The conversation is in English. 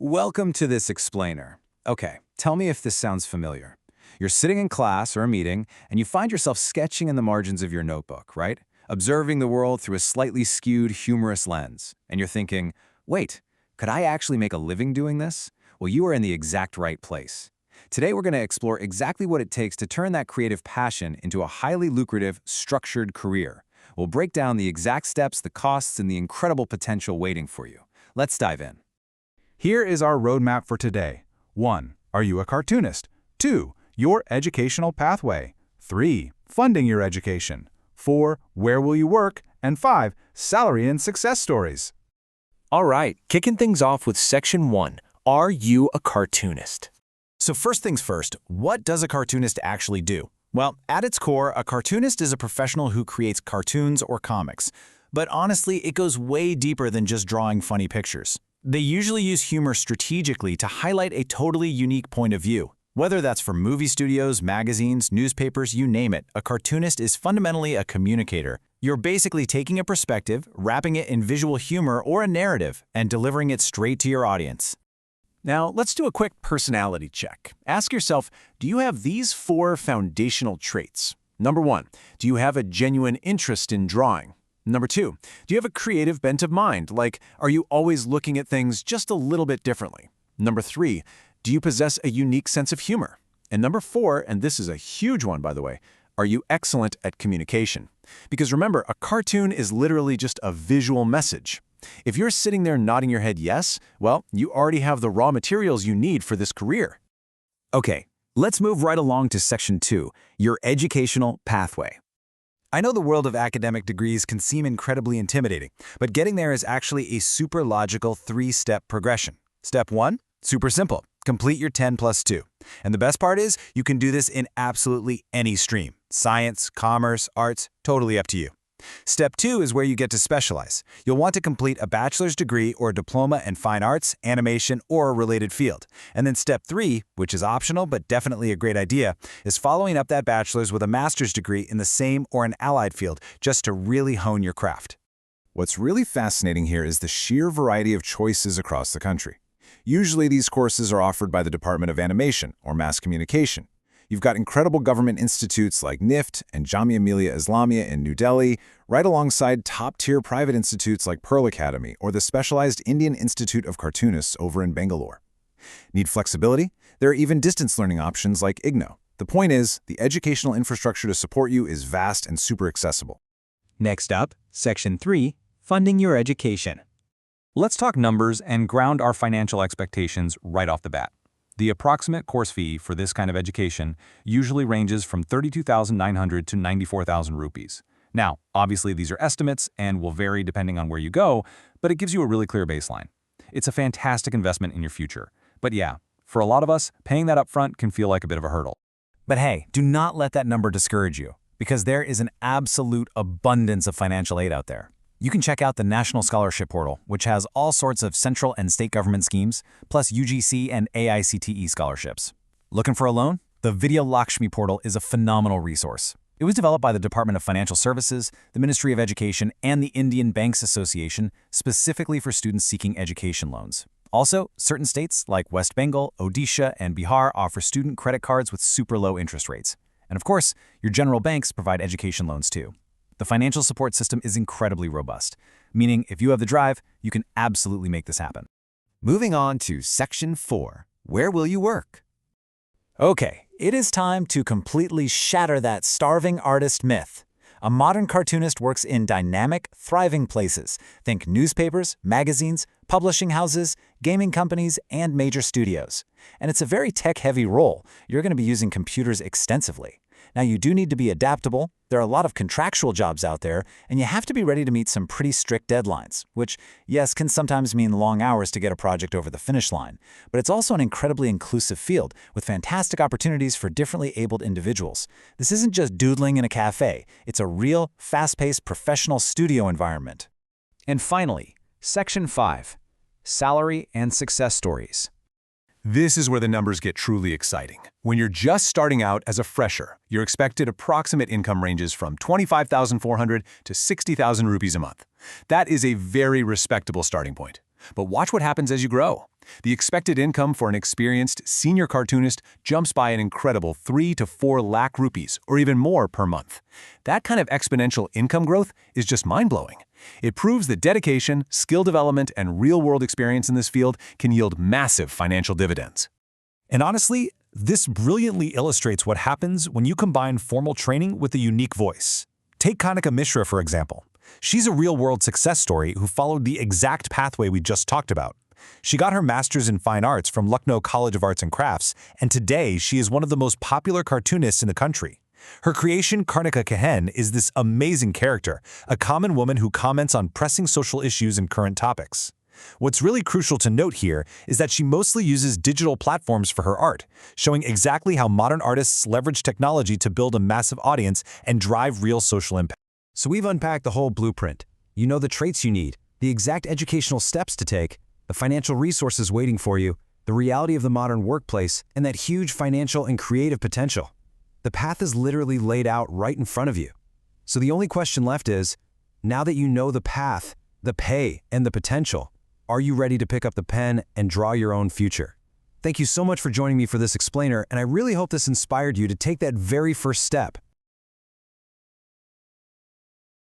Welcome to this explainer. Okay, tell me if this sounds familiar. You're sitting in class or a meeting, and you find yourself sketching in the margins of your notebook, right? Observing the world through a slightly skewed, humorous lens. And you're thinking, wait, could I actually make a living doing this? Well, you are in the exact right place. Today, we're going to explore exactly what it takes to turn that creative passion into a highly lucrative, structured career. We'll break down the exact steps, the costs, and the incredible potential waiting for you. Let's dive in. Here is our roadmap for today. 1. Are you a cartoonist? 2. Your educational pathway. 3. Funding your education. 4. Where will you work? And 5. Salary and success stories. All right, kicking things off with Section 1. Are you a cartoonist? So first things first, what does a cartoonist actually do? Well, at its core, a cartoonist is a professional who creates cartoons or comics. But honestly, it goes way deeper than just drawing funny pictures. They usually use humor strategically to highlight a totally unique point of view. Whether that's for movie studios, magazines, newspapers, you name it, a cartoonist is fundamentally a communicator. You're basically taking a perspective, wrapping it in visual humor or a narrative, and delivering it straight to your audience. Now, let's do a quick personality check. Ask yourself, do you have these 4 foundational traits? Number 1, do you have a genuine interest in drawing? Number 2, do you have a creative bent of mind? Like, are you always looking at things just a little bit differently? Number 3, do you possess a unique sense of humor? And number 4, and this is a huge one, by the way, are you excellent at communication? Because remember, a cartoon is literally just a visual message. If you're sitting there nodding your head yes, well, you already have the raw materials you need for this career. Okay, let's move right along to Section 2, your educational pathway. I know the world of academic degrees can seem incredibly intimidating, but getting there is actually a super logical 3-step progression. Step 1, super simple. Complete your 10 plus 2. And the best part is, you can do this in absolutely any stream. Science, commerce, arts, totally up to you. Step 2 is where you get to specialize. You'll want to complete a bachelor's degree or a diploma in fine arts, animation, or a related field. And then Step 3, which is optional but definitely a great idea, is following up that bachelor's with a master's degree in the same or an allied field just to really hone your craft. What's really fascinating here is the sheer variety of choices across the country. Usually these courses are offered by the Department of Animation or Mass Communication. You've got incredible government institutes like NIFT and Jamia Millia Islamia in New Delhi, right alongside top-tier private institutes like Pearl Academy or the specialized Indian Institute of Cartoonists over in Bangalore. Need flexibility? There are even distance learning options like IGNO. The point is, the educational infrastructure to support you is vast and super accessible. Next up, Section 3, Funding your education. Let's talk numbers and ground our financial expectations right off the bat. The approximate course fee for this kind of education usually ranges from 32,900 to 94,000 rupees. Now, obviously these are estimates and will vary depending on where you go, but it gives you a really clear baseline. It's a fantastic investment in your future. But yeah, for a lot of us, paying that upfront can feel like a bit of a hurdle. But hey, do not let that number discourage you, because there is an absolute abundance of financial aid out there. You can check out the National Scholarship Portal, which has all sorts of central and state government schemes, plus UGC and AICTE scholarships. Looking for a loan? The Vidya Lakshmi Portal is a phenomenal resource. It was developed by the Department of Financial Services, the Ministry of Education, and the Indian Banks Association specifically for students seeking education loans. Also, certain states like West Bengal, Odisha, and Bihar offer student credit cards with super low interest rates. And of course, your general banks provide education loans too. The financial support system is incredibly robust, meaning if you have the drive, you can absolutely make this happen. Moving on to Section 4, where will you work? Okay, it is time to completely shatter that starving artist myth. A modern cartoonist works in dynamic, thriving places. Think newspapers, magazines, publishing houses, gaming companies, and major studios. And it's a very tech-heavy role. You're going to be using computers extensively. Now, you do need to be adaptable. There are a lot of contractual jobs out there, and you have to be ready to meet some pretty strict deadlines, which, yes, can sometimes mean long hours to get a project over the finish line. But it's also an incredibly inclusive field with fantastic opportunities for differently abled individuals. This isn't just doodling in a cafe. It's a real, fast-paced professional studio environment. And finally, Section 5, Salary and Success Stories. This is where the numbers get truly exciting. When you're just starting out as a fresher, your expected approximate income ranges from 25,400 to 60,000 rupees a month. That is a very respectable starting point. But watch what happens as you grow. The expected income for an experienced senior cartoonist jumps by an incredible 3 to 4 lakh rupees, or even more per month. That kind of exponential income growth is just mind-blowing. It proves that dedication, skill development, and real-world experience in this field can yield massive financial dividends. And honestly, this brilliantly illustrates what happens when you combine formal training with a unique voice. Take Kanika Mishra, for example. She's a real-world success story who followed the exact pathway we just talked about. She got her master's in fine arts from Lucknow College of Arts and Crafts, and today she is one of the most popular cartoonists in the country. Her creation, Karnika Kehen, is this amazing character, a common woman who comments on pressing social issues and current topics. What's really crucial to note here is that she mostly uses digital platforms for her art, showing exactly how modern artists leverage technology to build a massive audience and drive real social impact. So we've unpacked the whole blueprint. You know the traits you need, the exact educational steps to take, the financial resources waiting for you, the reality of the modern workplace, and that huge financial and creative potential. The path is literally laid out right in front of you. So the only question left is, now that you know the path, the pay, and the potential, are you ready to pick up the pen and draw your own future? Thank you so much for joining me for this explainer, and I really hope this inspired you to take that very first step.